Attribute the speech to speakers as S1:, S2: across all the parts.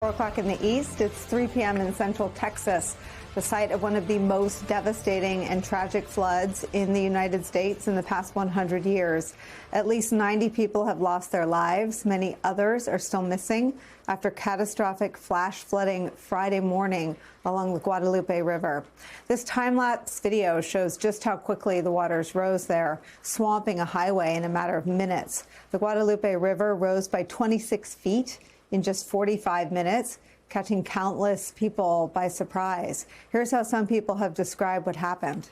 S1: 4 o'clock in the east, it's 3 p.m. in central Texas, the site of one of the most devastating and tragic floods in the United States in the past 100 years. At least 90 people have lost their lives. Many others are still missing after catastrophic flash flooding Friday morning along the Guadalupe River. This time-lapse video shows just how quickly the waters rose there, swamping a highway in a matter of minutes. The Guadalupe River rose by 26 feet in just 45 minutes, catching countless people by surprise. Here's how some people have described what happened.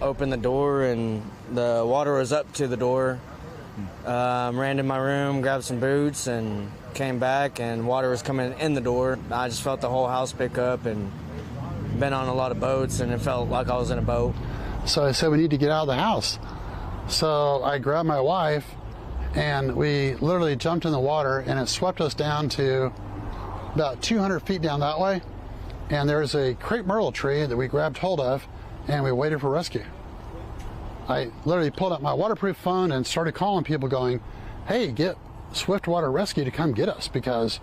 S2: Opened the door and the water was up to the door. Ran to my room, grabbed some boots, and came back, and water was coming in the door. I just felt the whole house pick up, and been on a lot of boats, and it felt like I was in a boat.
S3: So I said, we need to get out of the house. So I grabbed my wife, and we literally jumped in the water, and it swept us down to about 200 feet down that way. And there's a crepe myrtle tree that we grabbed hold of, and we waited for rescue. I literally pulled out my waterproof phone and started calling people going, hey, get Swiftwater Rescue to come get us, because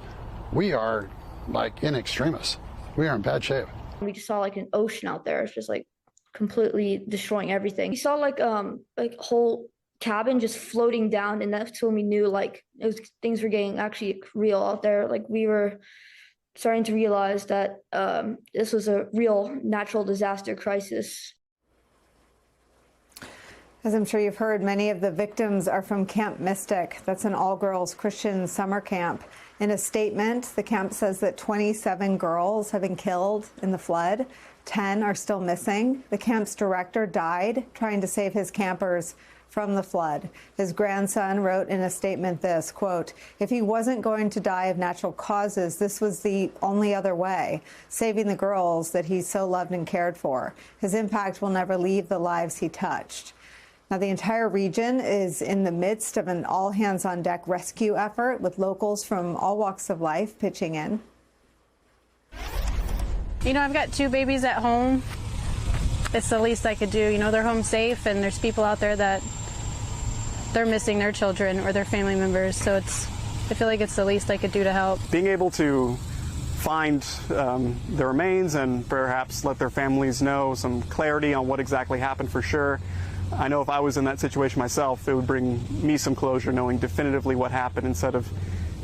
S3: we are like in extremis. We are in bad shape.
S4: We just saw like an ocean out there. It's just like completely destroying everything. We saw like whole cabin just floating down, and that's when we knew like things were getting actually real out there. Like we were starting to realize that this was a real natural disaster crisis.
S1: As I'm sure you've heard, many of the victims are from Camp Mystic. That's an all-girls Christian summer camp. In a statement, the camp says that 27 girls have been killed in the flood. 10 are still missing. The camp's director died trying to save his campers from the flood. His grandson wrote in a statement this, quote, if he wasn't going to die of natural causes, this was the only other way, saving the girls that he so loved and cared for. His impact will never leave the lives he touched. Now, the entire region is in the midst of an all-hands-on-deck rescue effort with locals from all walks of life pitching in.
S5: You know, I've got 2 babies at home. It's the least I could do. You know, they're home safe, and there's people out there that they're missing their children or their family members. So I feel like it's the least I could do to help.
S6: Being able to find the remains and perhaps let their families know some clarity on what exactly happened for sure. I know if I was in that situation myself, it would bring me some closure knowing definitively what happened instead of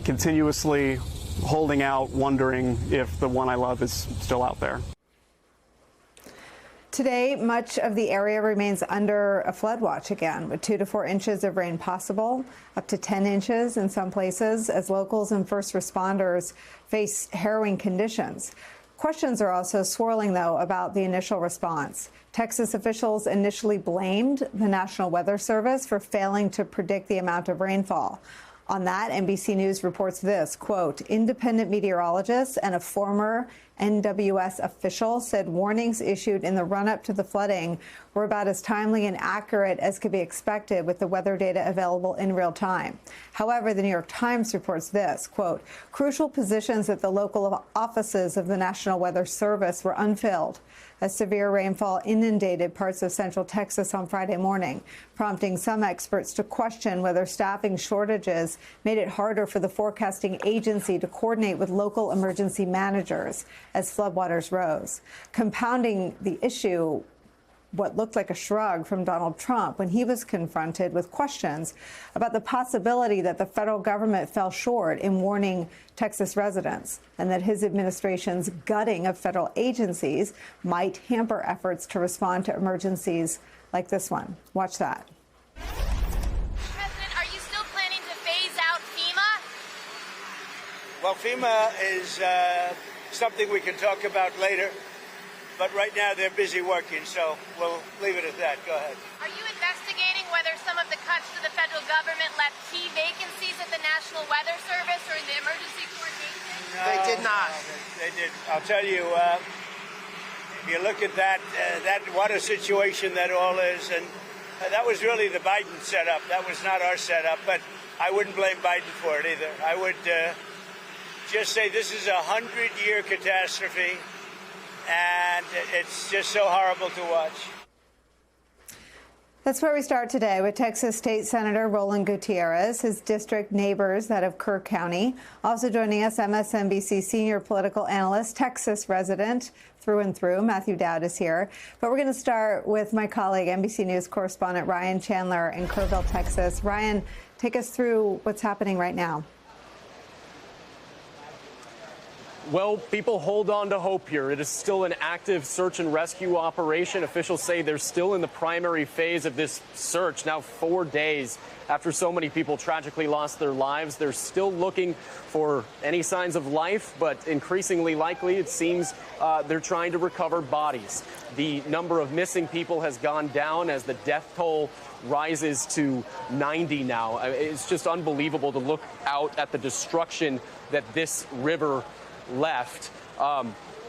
S6: continuously holding out, wondering if the one I love is still out there.
S1: Today, much of the area remains under a flood watch again, with 2 to 4 inches of rain possible, up to 10 inches in some places, as locals and first responders face harrowing conditions. Questions are also swirling, though, about the initial response. Texas officials initially blamed the National Weather Service for failing to predict the amount of rainfall. On that, NBC News reports this, quote, independent meteorologists and a former NWS official said warnings issued in the run-up to the flooding were about as timely and accurate as could be expected with the weather data available in real time. However, the New York Times reports this, quote, crucial positions at the local offices of the National Weather Service were unfilled as severe rainfall inundated parts of central Texas on Friday morning, prompting some experts to question whether staffing shortages made it harder for the forecasting agency to coordinate with local emergency managers as floodwaters rose. Compounding the issue, what looked like a shrug from Donald Trump when he was confronted with questions about the possibility that the federal government fell short in warning Texas residents and that his administration's gutting of federal agencies might hamper efforts to respond to emergencies like this one. Watch that.
S7: President, are you still planning to phase out FEMA?
S8: Well, FEMA is something we can talk about later. But right now they're busy working, so we'll leave it at that. Go ahead.
S7: Are you investigating whether some of the cuts to the federal government left key vacancies at the National Weather Service or in the emergency coordination?
S8: No,
S9: they did not.
S8: No, they did. I'll tell you, if you look at that, what a situation that all is, and that was really the Biden setup. That was not our setup, but I wouldn't blame Biden for it either. I would just say this is a 100-year catastrophe. And it's just so horrible to watch.
S1: That's where we start today with Texas State Senator Roland Gutierrez, his district neighbors that of Kerr County. Also joining us, MSNBC senior political analyst, Texas resident through and through, Matthew Dowd is here. But we're going to start with my colleague, NBC News correspondent Ryan Chandler in Kerrville, Texas. Ryan, take us through what's happening right now.
S9: Well, people hold on to hope here. It is still an active search and rescue operation. Officials say they're still in the primary phase of this search. Now 4 days after so many people tragically lost their lives, they're still looking for any signs of life, but increasingly likely it seems they're trying to recover bodies. The number of missing people has gone down as the death toll rises to 90 now. It's just unbelievable to look out at the destruction that this river left.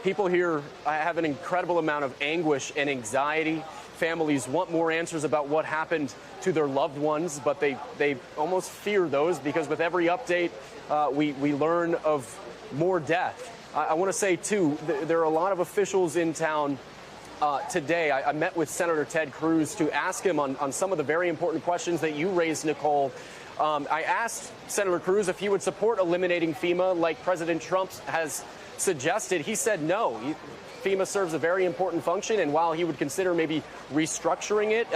S9: People here have an incredible amount of anguish and anxiety. Families want more answers about what happened to their loved ones, but they almost fear those because with every update, we learn of more death. I want to say, too, there are a lot of officials in town today. I met with Senator Ted Cruz to ask him on some of the very important questions that you raised, Nicole. I asked Senator Cruz if he would support eliminating FEMA like President Trump has suggested. He said no. FEMA serves a very important function, and while he would consider maybe restructuring it,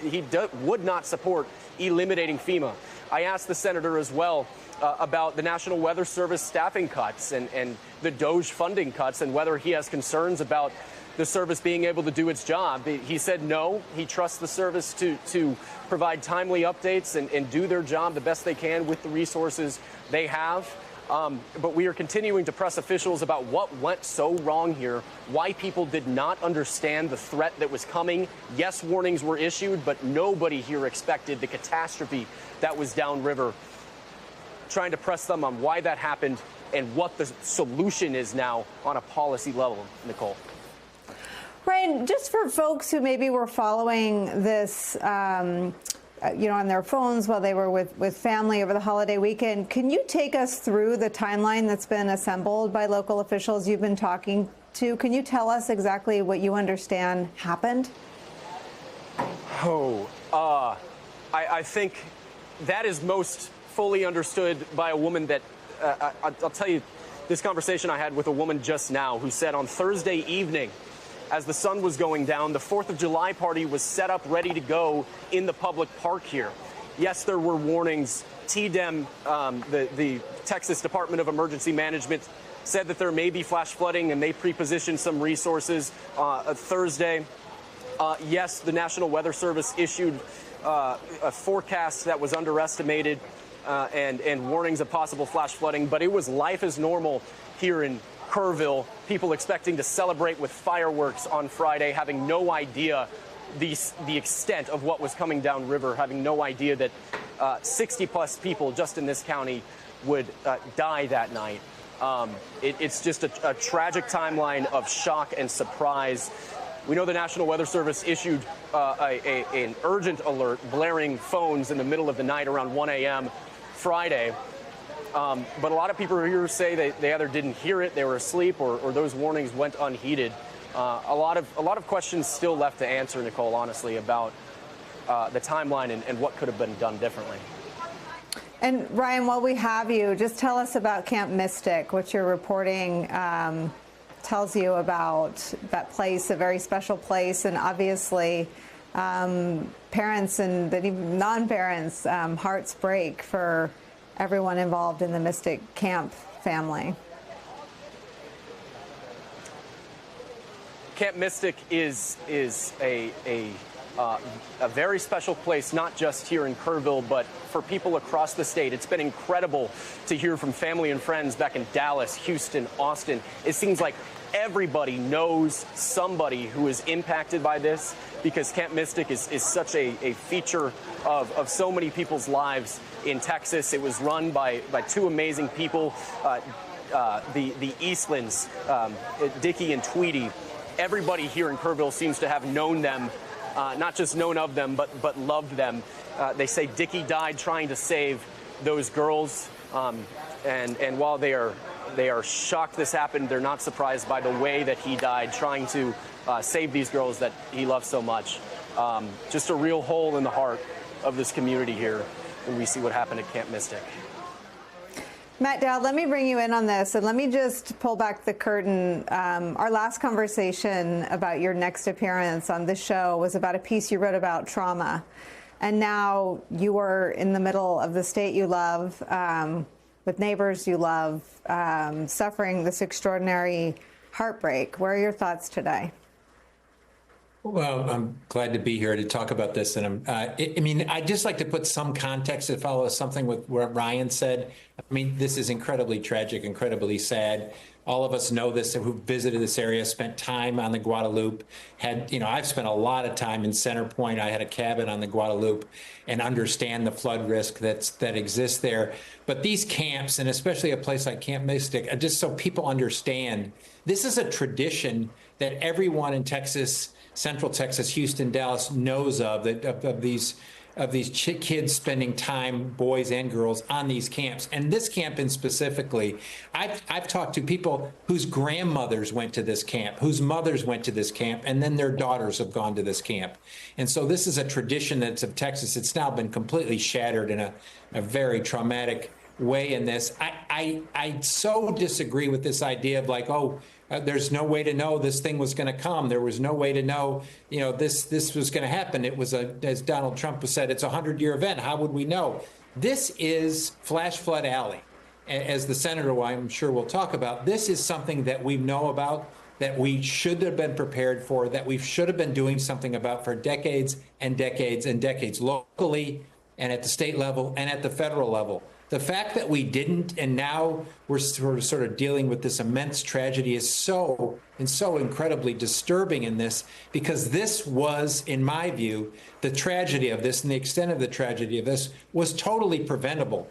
S9: he would not support eliminating FEMA. I asked the senator as well about the National Weather Service staffing cuts and the DOGE funding cuts and whether he has concerns about the service being able to do its job. He said no. He trusts the service to provide timely updates and do their job the best they can with the resources they have. But we are continuing to press officials about what went so wrong here, why people did not understand the threat that was coming. Yes, warnings were issued, but nobody here expected the catastrophe that was downriver. Trying to press them on why that happened and what the solution is now on a policy level, Nicole.
S1: Ryan, just for folks who maybe were following this, on their phones while they were with family over the holiday weekend, can you take us through the timeline that's been assembled by local officials you've been talking to? Can you tell us exactly what you understand happened?
S9: I think that is most fully understood by a woman that, I'll tell you, this conversation I had with a woman just now who said on Thursday evening, as the sun was going down, the 4th of July party was set up ready to go in the public park here. Yes, there were warnings. TDEM, the Texas Department of Emergency Management, said that there may be flash flooding, and they pre-positioned some resources Thursday. Yes, the National Weather Service issued a forecast that was underestimated and warnings of possible flash flooding, but it was life as normal here in Kerrville, people expecting to celebrate with fireworks on Friday, having no idea the extent of what was coming downriver, having no idea that 60-plus people just in this county would die that night. It's just a tragic timeline of shock and surprise. We know the National Weather Service issued an urgent alert, blaring phones in the middle of the night around 1 a.m. Friday. But a lot of people here say they either didn't hear it, they were asleep, or those warnings went unheeded. A lot of questions still left to answer, Nicole, honestly, about the timeline and what could have been done differently.
S1: And Ryan, while we have you, just tell us about Camp Mystic, what your reporting tells you about that place, a very special place, and obviously parents and even non-parents, hearts break for everyone involved in the Mystic Camp family.
S9: Camp Mystic is a very special place, not just here in Kerrville, but for people across the state. It's been incredible to hear from family and friends back in Dallas, Houston, Austin. It seems like everybody knows somebody who is impacted by this because Camp Mystic is such a feature of so many people's lives in Texas. It was run by two amazing people, the Eastlands, Dickie and Tweety. Everybody here in Kerrville seems to have known them, not just known of them, but loved them. They say Dickie died trying to save those girls, and while they are shocked this happened, they're not surprised by the way that he died trying to save these girls that he loved so much. Just a real hole in the heart of this community here when we see what happened at Camp Mystic.
S1: Matt Dowd, let me bring you in on this, and let me just pull back the curtain. Our last conversation about your next appearance on this show was about a piece you wrote about trauma. And now you are in the middle of the state you love, with neighbors you love, suffering this extraordinary heartbreak. Where are your thoughts today?
S10: Well, I'm glad to be here to talk about this. And I'd just like to put some context to follow something with what Ryan said. I mean, this is incredibly tragic, incredibly sad. All of us know this who visited this area, spent time on the Guadalupe, I've spent a lot of time in Center Point. I had a cabin on the Guadalupe and understand the flood risk that exists there. But these camps, and especially a place like Camp Mystic, just so people understand, this is a tradition that everyone in Texas, Central Texas, Houston, Dallas knows of these kids spending time, boys and girls, on these camps. And this camp in specifically, I've talked to people whose grandmothers went to this camp, whose mothers went to this camp, and then their daughters have gone to this camp. And so this is a tradition that's of Texas. It's now been completely shattered in a very traumatic way in this. I so disagree with this idea of like, there's no way to know this thing was going to come. There was no way to know, this was going to happen. It was as Donald Trump said, it's a 100-year event. How would we know? This is Flash Flood Alley. As the senator, I'm sure we'll talk about, this is something that we know about, that we should have been prepared for, that we should have been doing something about for decades and decades and decades, locally and at the state level and at the federal level. The fact that we didn't, and now we're sort of dealing with this immense tragedy is so incredibly disturbing in this, because this was, in my view, the tragedy of this and the extent of the tragedy of this was totally preventable.